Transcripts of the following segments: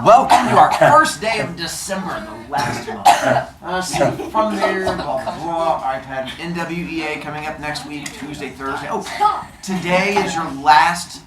welcome to our first day of December, the last month. So from there, blah, blah, blah. I've had NWEA coming up next week, Tuesday, Thursday. Oh, today is your last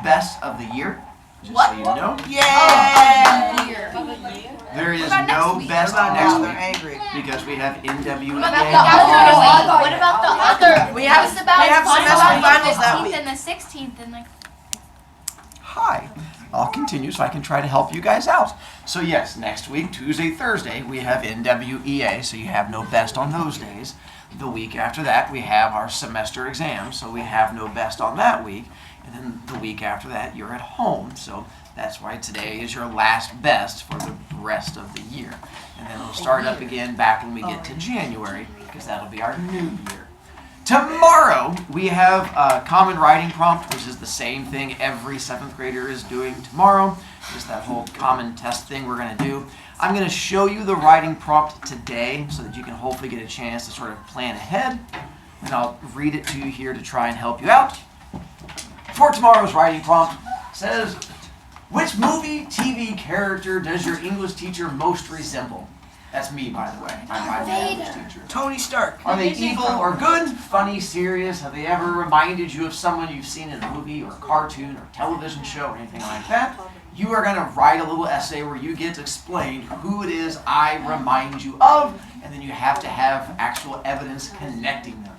best of the year, just so you know. Yeah! There is no best next week because we have NWEA. What about the other? We have semester finals that week. And the 16th and like. Hi. I'll continue so I can try to help you guys out. So yes, next week, Tuesday, Thursday, we have NWEA, so you have no best on those days. The week after that, we have our semester exams, so we have no best on that week. And then the week after that, you're at home, so that's why today is your last best for the rest of the year. And then it'll start up again back when we get to January, because that'll be our new year. Tomorrow, we have a common writing prompt, which is the same thing every 7th grader is doing tomorrow. Just that whole common test thing we're going to do. I'm going to show you the writing prompt today so that you can hopefully get a chance to sort of plan ahead. And I'll read it to you here to try and help you out. For tomorrow's writing prompt, it says, which movie, TV character does your English teacher most resemble? That's me, by the way. I'm my English teacher. Tony Stark. Are they evil or good? Funny, serious? Have they ever reminded you of someone you've seen in a movie or a cartoon or television show or anything like that? You are going to write a little essay where you get to explain who it is I remind you of, and then you have to have actual evidence connecting them.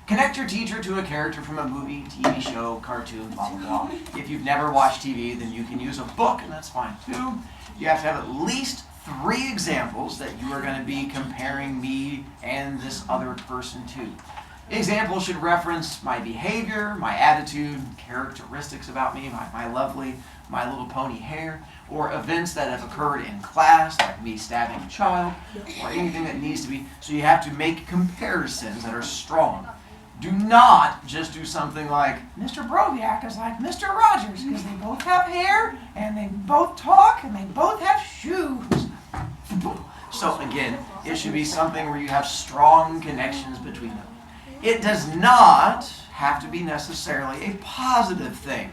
Connect your teacher to a character from a movie, TV show, cartoon, blah, blah, blah. If you've never watched TV, then you can use a book, and that's fine too. You have to have at least 3 examples that you are going to be comparing me and this other person to. Examples should reference my behavior, my attitude, characteristics about me, my lovely My Little Pony hair, or events that have occurred in class, like me stabbing a child, or anything that needs to be. So you have to make comparisons that are strong. Do not just do something like, Mr. Brovicast is like Mr. Rogers, because they both have hair, and they both talk, and they both have shoes. So again, it should be something where you have strong connections between them. It does not have to be necessarily a positive thing.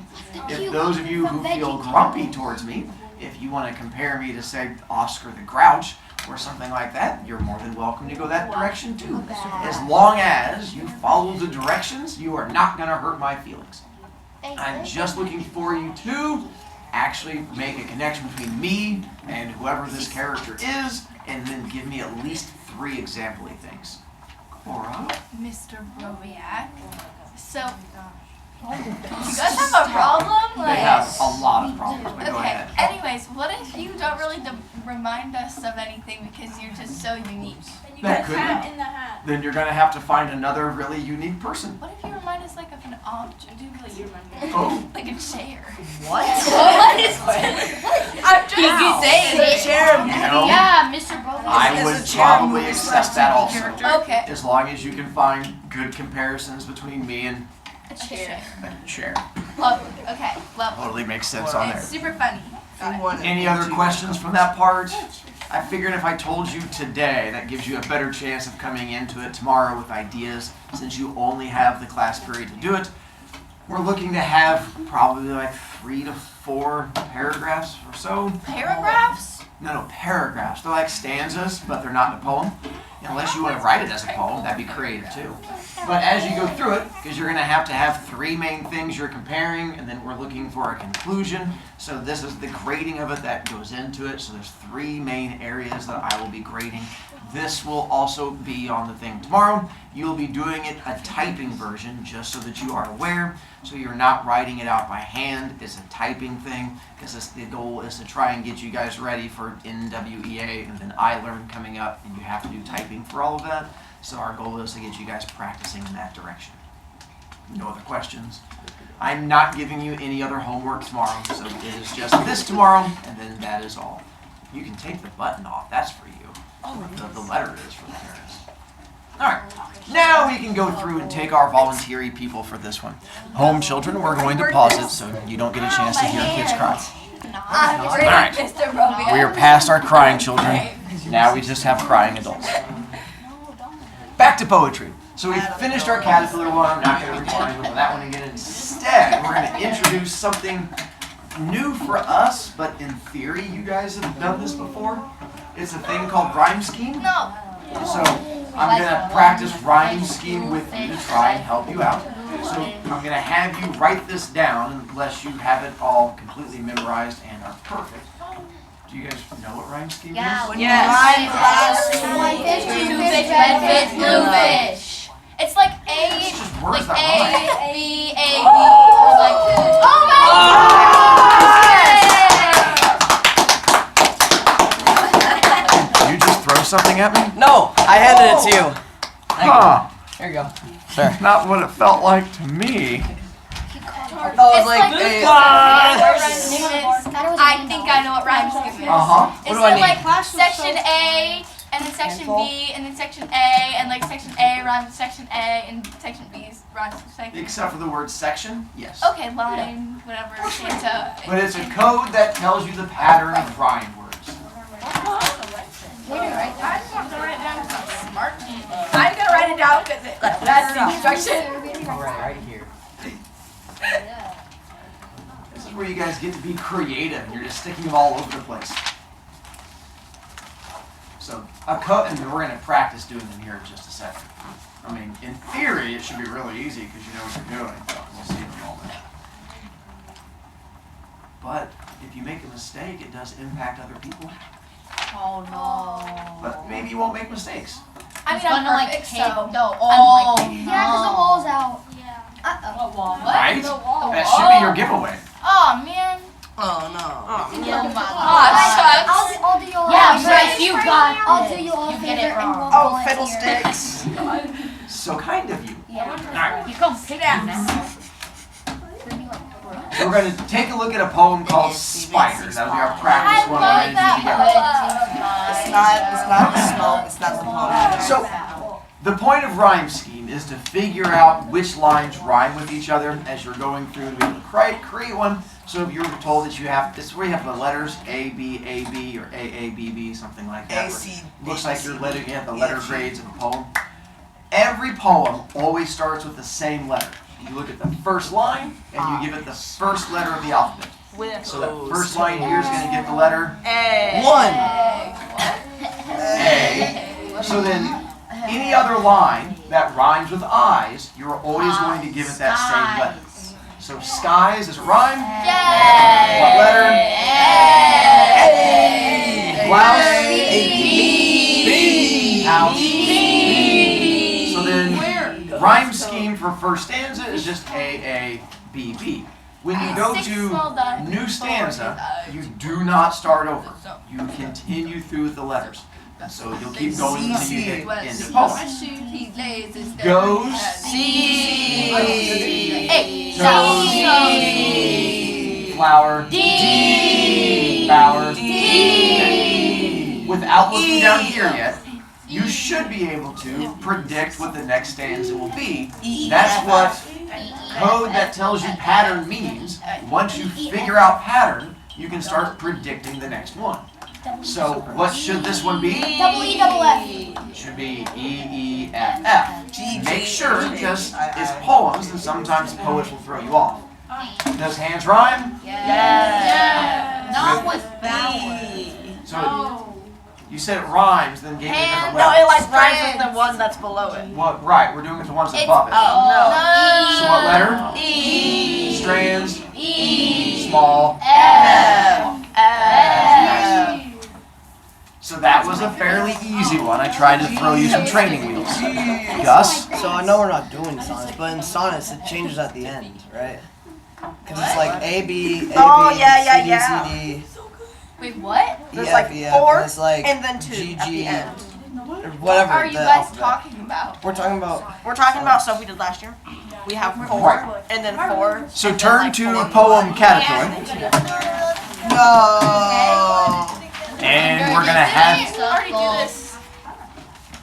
If those of you who feel grumpy towards me, if you want to compare me to, say, Oscar the Grouch, or something like that, you're more than welcome to go that direction too. As long as you follow the directions, you are not going to hurt my feelings. I'm just looking for you to actually make a connection between me and whoever this character is, and then give me at least 3 example-y things. Cora? Mr. Brovicast. So, you guys have a problem? They have a lot of problems, but go Okay, ahead. anyways, what if you don't really remind us of anything because you're just so unique? That could be. Then you're going to have to find another really unique person. What if you remind us like of an object? Oh. Like a chair. What? What is that? I'm just saying. It's a chair. You know, Yeah, Mr. Brovicast. I would probably accept that also. Okay. As long as you can find good comparisons between me and A chair. a chair. Lovely. Okay, lovely. Totally makes sense on there. It's super funny. Got it. Any other questions from that part? I figured if I told you today, that gives you a better chance of coming into it tomorrow with ideas, since you only have the class period to do it. We're looking to have probably like 3 to 4 paragraphs or so. Paragraphs? No, paragraphs. They're like stanzas, but they're not in a poem. Unless you want to write it as a poem, that'd be creative too. But as you go through it, because you're going to have 3 main things you're comparing, and then we're looking for a conclusion. So this is the grading of it that goes into it. So there's 3 main areas that I will be grading. This will also be on the thing tomorrow. You'll be doing it a typing version, just so that you are aware. So you're not writing it out by hand. It's a typing thing, because the goal is to try and get you guys ready for NWEA and then iLearn coming up, and you have to do typing for all of that. So our goal is to get you guys practicing in that direction. No other questions? I'm not giving you any other homework tomorrow, so it is just this tomorrow, and then that is all. You can take the button off, that's for you. The letter is for the parents. Alright, now we can go through and take our voluntary people for this one. Home children, we're going to pause it so you don't get a chance to hear kids cry. Alright, Mr. Brovicast. we are past our crying children. Now we just have crying adults. Back to poetry. So we finished our caterpillar one. I'm not going to rewind with that one again. Instead, we're going to introduce something new for us, but in theory, you guys have done this before. It's a thing called rhyme scheme. No. So I'm gonna practice rhyme scheme with you to try and help you out. So I'm gonna have you write this down unless you have it all completely memorized and are perfect. Do you guys know what rhyme scheme is? Yes. One fish, two fish, red fish, blue fish. It's like A, It's just words like that rhyme. A, B, A, B. Or like, oh my You just throw something at me? No, I handed it to you. Huh. Here you go. Sure. Not what it felt like to me. I thought it was like I think I know what rhyme scheme is. Uh-huh. Is do I it need? like section A and then section B and then section A and like section A rhymes with section A and section B rhymes with section? Except for the word section, yes. Okay, line, whatever, canto. But it's a code that tells you the pattern of rhyme words. I'm gonna write it down because that's the instruction. right here. This is where you guys get to be creative and you're just sticking them all over the place. So a code, and we're going to practice doing them here in just a second. I mean, in theory, it should be really easy because you know what you're doing. But we'll see in a moment. But if you make a mistake, it does impact other people. Oh no. But maybe you won't make mistakes. I mean, I'm perfect, so. No. Yeah, because the wall's out. Uh-oh. What? Right? The That should be your giveaway. Oh, man. Oh no. Oh, I'll do you all. Yeah, Bryce, you got I'll do you all a You favor get it and wrong. we'll Oh, volunteer. fiddlesticks. So kind of you. Yeah. Alright. You come sit down. So we're going to take a look at a poem called Spider. That'll be our practice one we're going to do together. It's not the smoke. It's not the poem. So, the point of rhyme scheme is to figure out which lines rhyme with each other as you're going through to be able to create one. So if you're told that you have, this is where you have the letters A, B, or A, B, B, something like that. A, C, where it looks like C, you have the D, letter F, G. grades of a poem. Every poem always starts with the same letter. You look at the first line and you give it the first letter of the alphabet. So the first line here is going to get the letter One. A. So then any other line that rhymes with eyes, you're always going to give it that same letter. So skies is a rhyme. Yay! What letter? Blouse. House. So then rhyme scheme for first stanza is just A, B, B. When you go to new stanza, you do not start over. You continue through with the letters. So you'll keep going until you get into poem. Goes. Flower. Bower. Without looking down here yet, you should be able to predict what the next stanza will be. That's what code that tells you pattern means. Once you figure out pattern, you can start predicting the next one. So what should this one be? Double E, double F. It should be E, F, F. Make sure, because it's poems, and sometimes poets will throw you off. Does hands rhyme? Yeah. Not with E. So you said it rhymes, then gave me a different No, letter. it like rhymes with the one that's below it. What? Right, we're doing it with the ones above it. Oh So what letter? no. E. Strands. Small. F. So that was a fairly easy one. I tried to throw you some training wheels. Gus? So I know we're not doing sonnets, but in sonnets it changes at the end, right? Because it's like A, B, A, B, Oh, yeah, C, D, yeah. C, D, Wait, what? E, There's F, like E, F, 4 and it's like and then 2 G, at G, the end. or whatever. What are you the guys alphabet. talking about? We're talking about. We're talking about stuff we did last year. We have 4 Right. and then 4. So turn to poem Caterpillar, No. and we're gonna have. You already do this.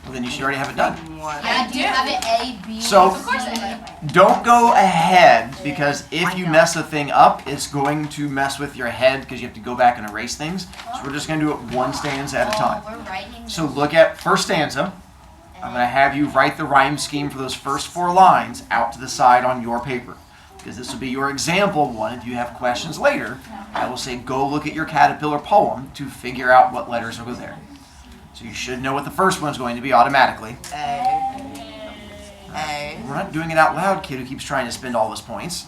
Well, then you should already have it done. I do have it A, B. So Of course I do. don't go ahead, because if you mess a thing up, it's going to mess with your head because you have to go back and erase things. So we're just gonna do it one stanza at a time. We're writing. So look at first stanza. I'm going to have you write the rhyme scheme for those first 4 lines out to the side on your paper. because this will be your example one. If you have questions later, I will say go look at your caterpillar poem to figure out what letters will go there. So you should know what the first one's going to be automatically. A. We're not doing it out loud, kid who keeps trying to spend all his points.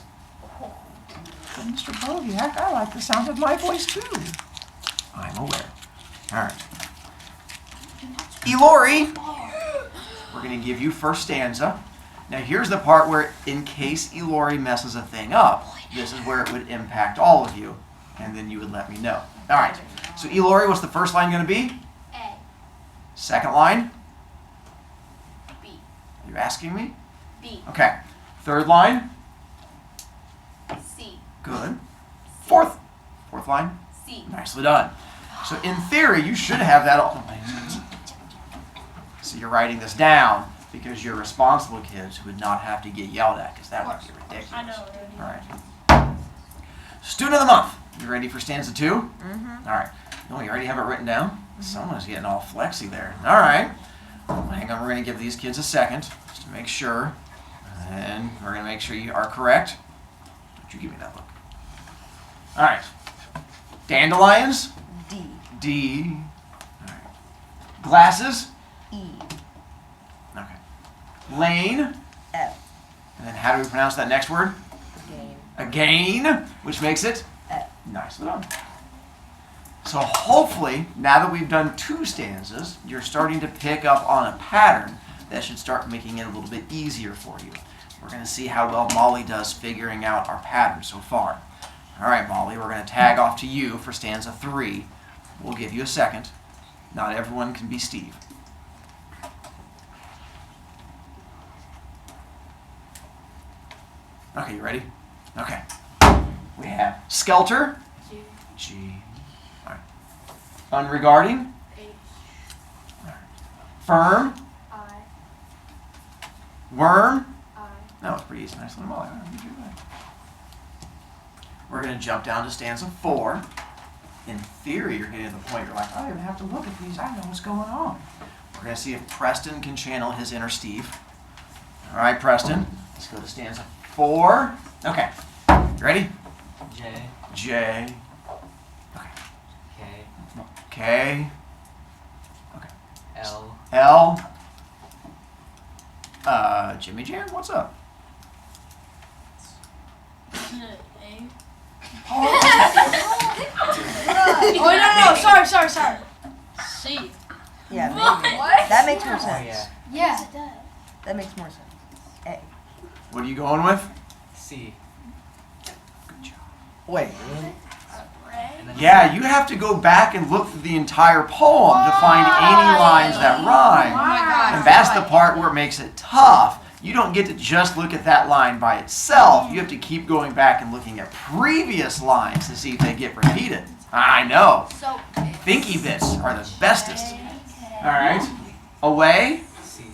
But Mr. Brovicast, I like the sound of my voice too. I'm aware. All right. Elori, we're going to give you first stanza. Now here's the part where, in case Elori messes a thing up, this is where it would impact all of you, and then you would let me know. All right. So Elori, what's the first line going to be? A. Second line? B. Are you asking me? B. Okay. Third line? C. Good. Fourth line? C. Nicely done. So in theory, you should have that all. So you're writing this down because you're responsible kids who would not have to get yelled at, because that would be ridiculous. I know. All right. Student of the month. You ready for stanza 2? Mm-hmm. All right. No, you already have it written down? Someone's getting all flexy there. All right. Hang on, we're going to give these kids a second just to make sure. And we're going to make sure you are correct. Don't you give me that look. All right. Dandelions? D. D. All right. Glasses? E. Okay. Lane? F. And then how do we pronounce that next word? Again. Again, which makes it? F. Nicely done. So hopefully, now that we've done 2 stanzas, you're starting to pick up on a pattern that should start making it a little bit easier for you. We're going to see how well Molly does figuring out our pattern so far. All right, Molly, we're going to tag off to you for stanza 3. We'll give you a second. Not everyone can be Steve. Okay, you ready? Okay. We have skelter. G. G. All right. Unregarding. H. All right. Firm. I. Worm. I. That was pretty easy. Nice little Molly. All right, you do that. We're going to jump down to stanza 4. In theory, you're getting to the point you're like, I don't even have to look at these. I know what's going on. We're going to see if Preston can channel his inner Steve. All right, Preston. Let's go to stanza 4. Okay. You ready? J, J. K, K. L, L. Jimmy Jam, what's up? A. Oh, no. Sorry. C. Yeah, maybe. What? That makes more oh sense. yeah, Yes, it does. That makes more sense. A. What are you going with? C, Good job. Wait. and then Yeah, you have to go back and look through the entire poem to find any lines that rhyme. Oh my gosh. And that's the part where it makes it tough. You don't get to just look at that line by itself. You have to keep going back and looking at previous lines to see if they get repeated. I know. So. Thinky bits are the bestest. All right. Away. C,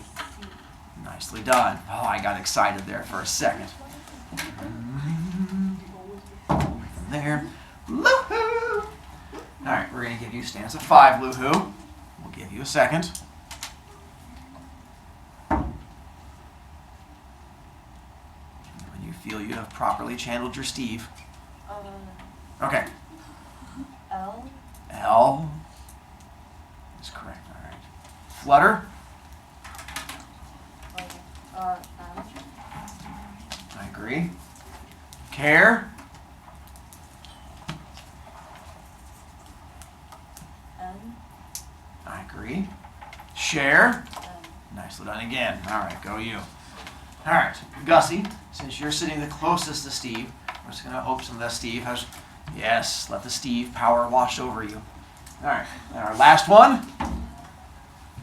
Nicely done. Oh, I got excited there for a second. From there. Loo-hoo. All right, we're going to give you stanza 5, Loo-hoo. We'll give you a second. When you feel you have properly channeled your Steve. Okay. L. L is correct. All right. Flutter. I agree. Care. N. I agree. Share. Nicely done again. All right, go you. All right, Gussie, since you're sitting the closest to Steve, we're just going to hope some of that Steve has, yes, let the Steve power wash over you. All right, and our last one.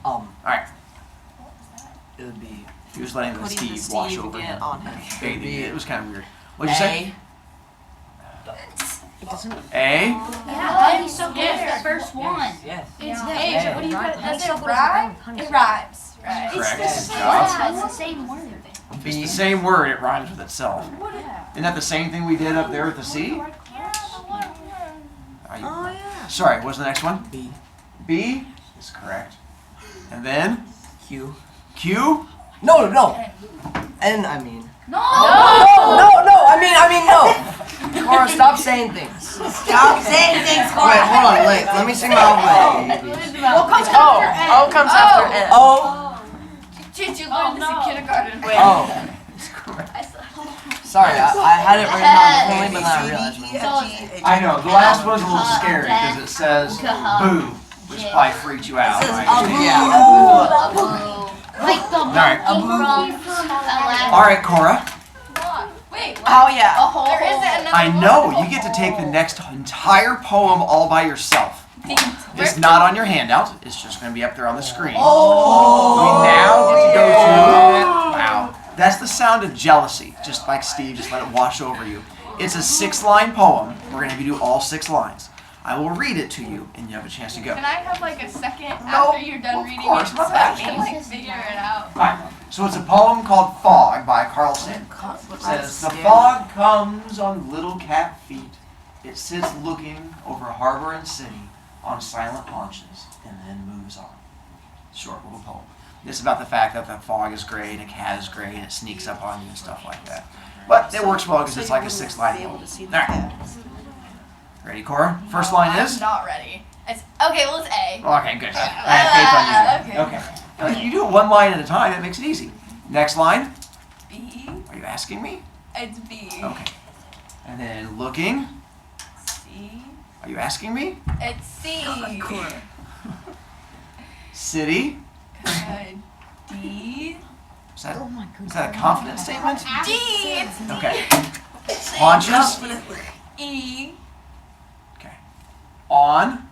All right, It would be he was letting the Putting the Steve wash Steve over again him. on him. Bathing it. It was kind of weird. What'd you say? It doesn't. A. Yeah, he's so good at the first one. yes. It's Yeah. H. What do you put? Does Yeah. it rhyme? It rhymes, right? Correct. It's the Good same, job. it's the same word. It's the same word. It rhymes with itself. Yeah. Isn't that the same thing we did up there with the C? Are you- Oh yeah. Sorry, what's the next one? B, B is correct. And then Q. Q. No. N, I mean. No! No, I mean, no. Cora, stop saying things. Stop saying things, Wait, Cora. hold on, wait. Let me sing my alphabet. O comes after N. O. Did you learn this in kindergarten? Wait. Oh. Sorry, I had it written down differently, but then I realized. I know, the last one's a little scary because it says boo, which probably freaked you out, right? Like the Alright. monkey from Aladdin. Alright, Cora. Wait, what? Oh yeah. A whole. There isn't another I one. know, you get to take the next entire poem all by yourself. It's not on your handout, it's just going to be up there on the screen. We now get to go to, wow, that's the sound of jealousy, just like Steve, just let it wash over you. It's a 6-line poem, we're going to have you do all 6 lines. I will read it to you, and you have a chance to go. Can I have like a second No, after you're done of reading course, it not so that. I can like figure it out? Alright, so it's a poem called Fog by Carl Sand. It says, the fog comes on little cat feet. It sits looking over harbor and city on silent launches and then moves on. Short little poem. It's about the fact that the fog is gray and a cat is gray and it sneaks up on you and stuff like that. But it works well because it's like a 6-line poem. Alright. Ready, Cora? First line I'm is? not ready. It's, okay, well it's A. Okay, good. I have faith on you. Okay. You do it 1 line at a time, it makes it easy. Next line. B. Are you asking me? It's B. Okay. And then looking. C. Are you asking me? It's C. City. D. Is that a confident statement? D. It's D. Okay. Haunches. E. Okay. On.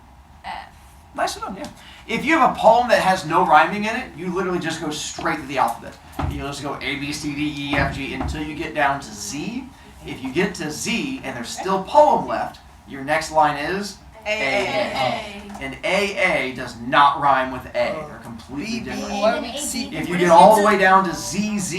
F. Nice enough, yeah. If you have a poem that has no rhyming in it, you literally just go straight to the alphabet. You'll just go A, B, C, D, E, F, G until you get down to Z. If you get to Z and there's still poem left, your next line is A. And AA does not rhyme with A. They're completely different. If you get all the way down to ZZ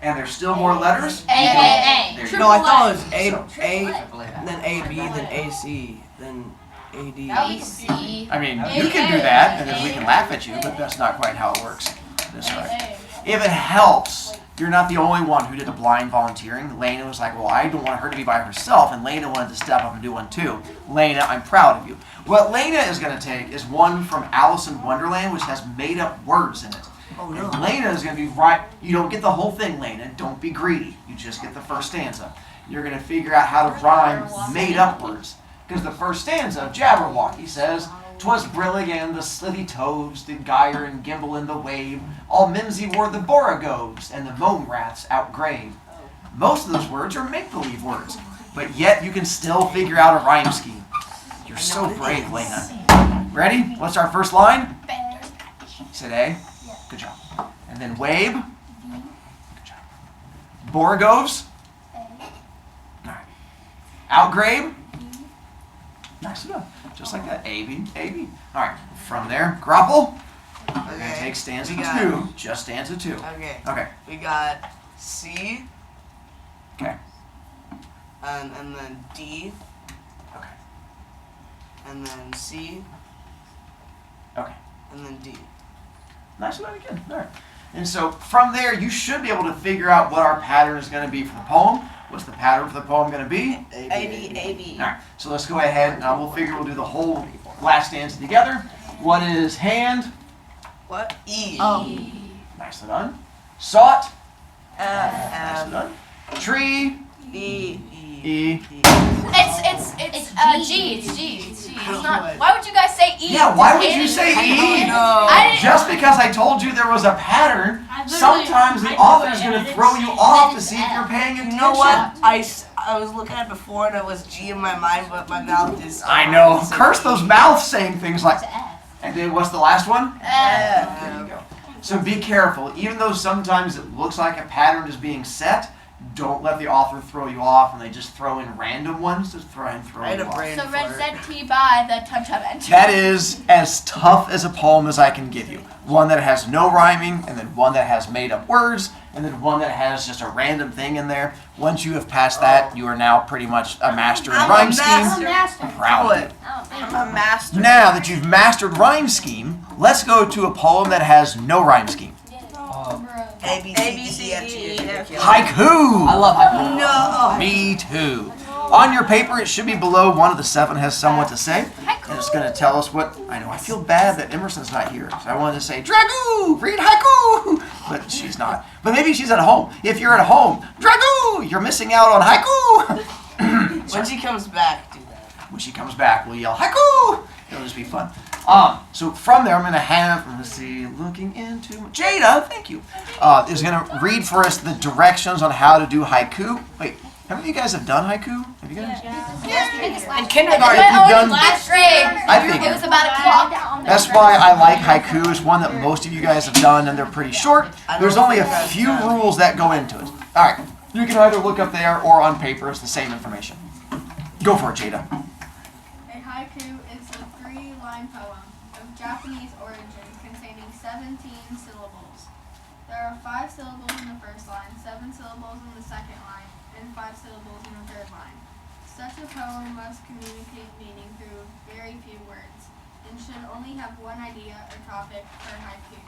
and there's still more letters, A. there you No, go. I thought it was So- A, then AB, then AC, then AD. AC. I mean, you can do that, and then we can laugh at you, but that's not quite how it works this way. If it helps, you're not the only one who did a blind volunteering. Lena was like, well, I don't want her to be by herself, and Lena wanted to step up and do one too. Lena, I'm proud of you. What Lena is going to take is one from Alice in Wonderland, which has made-up words in it. Oh no. And Lena is going to be right. You don't get the whole thing, Lena. Don't be greedy. You just get the first stanza. You're going to figure out how to rhyme made-up words. Because the first stanza of Jabberwocky says, "'Twas brillig and the slithy toves did gyre and gimble in the wave. All mimsy wore the borogoves and the mome rats outgrave." Most of those words are make-believe words, but yet you can still figure out a rhyme scheme. You're so brave, Lena. Ready? What's our first line? You said A? Good job. And then Wabe? Good job. Borogoves? Alright. Outgrave? Nice enough. Just like that. A, B, A, B. Alright. From there, Grapple? We're going to take stanza 2. Just stanza 2. Okay. Okay. We got C. Okay. And then D. Okay. And then C. Okay. And then D. Nice enough again. Alright. And so from there, you should be able to figure out what our pattern is going to be for the poem. What's the pattern for the poem going to be? A-B. Alright, so let's go ahead and we'll do the whole last stanza together. What is hand? What? E. Nicely done. Sought? F. Nicely done. Tree? E. E. It's G. It's G. It's G. It's not. Why would you guys say E? Yeah, why would you say E? I didn't. Just because I told you there was a pattern, I literally- sometimes the I author's know, going and to I throw didn't you say off it. to see if you're paying attention. You know what? I was looking at it before and it was G in my mind, but my mouth is. I know. Curse those mouths saying things like. It's F. And then what's the last one? F. There you go. So be careful. Even though sometimes it looks like a pattern is being set, don't let the author throw you off and they just throw in random ones to try and throw I had you a off. brain So red fart. said T by the touch of it. That is as tough as a poem as I can give you. One that has no rhyming, and then one that has made up words, and then one that has just a random thing in there. Once you have passed that, you are now pretty much a master in I'm rhyme a scheme. Master. I'm proud of you. I'm a master. Now that you've mastered rhyme scheme, let's go to a poem that has no rhyme scheme. A, B, C, D, E, F, G, H, I, J, K, L. Haiku! I love Haiku. No. Me too. On your paper, it should be below one of the 7 has somewhat to say. And it's going to tell us what, I know, I feel bad that Emerson's not here. So I wanted to say, Dragoo, read Haiku! But she's not. But maybe she's at home. If you're at home, Dragoo, you're missing out on Haiku! When she comes back, do that. When she comes back, we'll yell, Haiku! It'll just be fun. So from there, I'm going to have, let's see, looking into, Jada, thank you, is going to read for us the directions on how to do haiku. Wait, how many of you guys have done haiku? Have you guys? In kindergarten. You've done- Last grade. I think It was about a clock. that's why I like haiku. It's one that most of you guys have done, and they're pretty short. There's only a few rules that go into it. All right, you can either look up there or on paper. It's the same information. Go for it, Jada. A haiku is a 3-line poem of Japanese origin containing 17 syllables. There are 5 syllables in the first line, 7 syllables in the second line, and 5 syllables in the third line. Such a poem must communicate meaning through very few words, and should only have one idea or topic per haiku.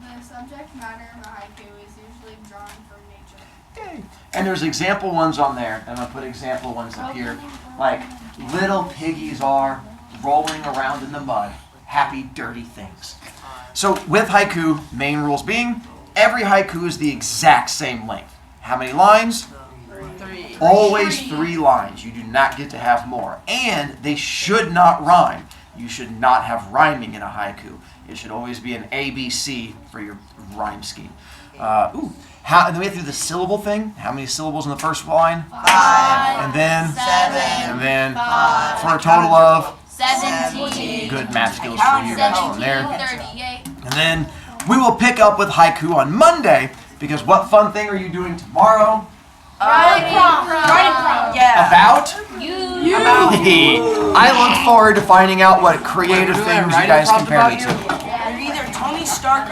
The subject matter of a haiku is usually drawn from nature. And there's example ones on there. I'm going to put example ones up here. Like, little piggies are rolling around in the mud, happy, dirty things. So with haiku, main rules being, every haiku is the exact same length. How many lines? 3. Always 3 lines. You do not get to have more. And they should not rhyme. You should not have rhyming in a haiku. It should always be an ABC for your rhyme scheme. And then we have to do the syllable thing. How many syllables in the first line? 5. And then? 7. And then? 5. For a total of? 17. Good math skills for you guys on there. 38. And then we will pick up with haiku on Monday, because what fun thing are you doing tomorrow? Writing prom. Yeah. About? You. I look forward to finding out what creative things you guys compare me to. You're either Tony Stark or